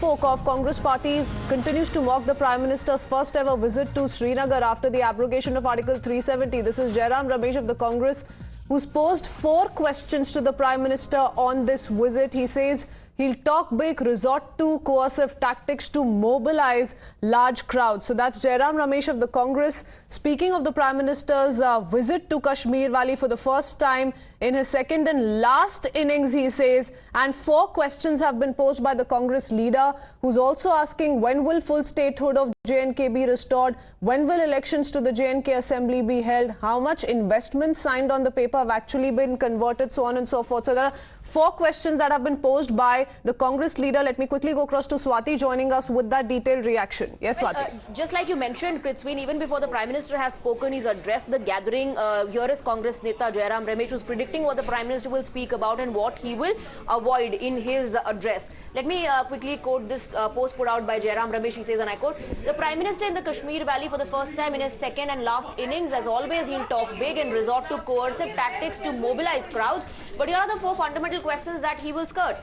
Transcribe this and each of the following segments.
spoke of, Congress party continues to mock the Prime Minister's first ever visit to Srinagar after the abrogation of Article 370. This is Jairam Ramesh of the Congress, who's posed 4 questions to the Prime Minister on this visit. He says he'll talk big, resort to coercive tactics to mobilize large crowds. So that's Jairam Ramesh of the Congress speaking of the Prime Minister's visit to Kashmir Valley for the first time in his second and last innings, he says. And 4 questions have been posed by the Congress leader, who's also asking when will full statehood of J&K be restored? When will elections to the J&K Assembly be held? How much investments signed on the paper have actually been converted, so on and so forth. So there are 4 questions that have been posed by the Congress leader. Let me quickly go across to Swati joining us with that detailed reaction. Yes, Swati. Just like you mentioned, Prithwin, even before the Prime Minister has spoken, he's addressed the gathering. Here is Congress Neta Jairam Ramesh, who's predicting what the Prime Minister will speak about and what he will avoid in his address. Let me quickly quote this post put out by Jairam Ramesh. He says, and I quote, "The Prime Minister in the Kashmir Valley for the first time in his second and last innings. As always, he'll talk big and resort to coercive tactics to mobilize crowds." But here are the 4 fundamental questions that he will skirt.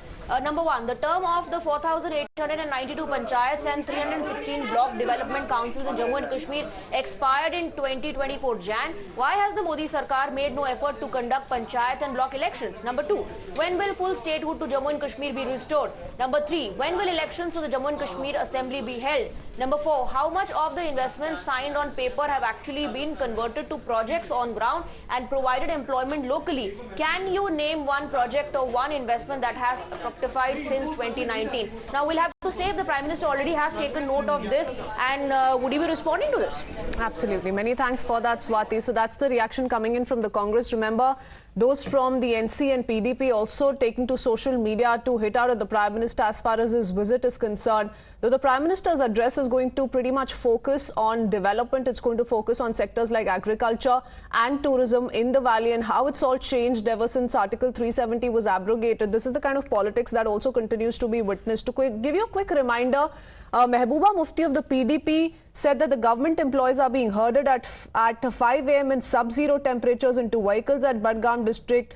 Number 1, the term of the 4,892 panchayats and 316 block development councils in Jammu and Kashmir expired in 2024 Jan. Why has the Modi Sarkar made no effort to conduct panchayat and block elections? Number 2, when will full statehood to Jammu and Kashmir be restored? Number 3, when will elections to the Jammu and Kashmir Assembly be held? Number 4, how much of the investments signed on paper have actually been converted to projects on ground and provided employment locally? Can you name one project or one investment that has fructified since 2019? Now we'll have to say if the Prime Minister already has taken note of this, and would he be responding to this? Absolutely. Many thanks for that, Swati. So that's the reaction coming in from the Congress. Remember, those from the NC and PDP also taking to social media to hit out at the Prime Minister as far as his visit is concerned. Though the Prime Minister's address is going to pretty much focus on development, it's going to focus on sectors like agriculture and tourism in the valley and how it's all changed ever since Article 370 was abrogated. This is the kind of politics that also continues to be witnessed. To give you a quick reminder, Mehbooba Mufti of the PDP said that the government employees are being herded at 5 a.m. in sub-zero temperatures into vehicles at Budgam district,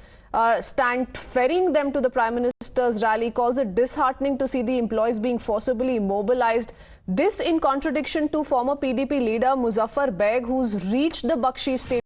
stand ferrying them to the Prime Minister's rally, calls it disheartening to see the employees being forcibly mobilized. This in contradiction to former PDP leader Muzaffar Beg, who's reached the Bakshi station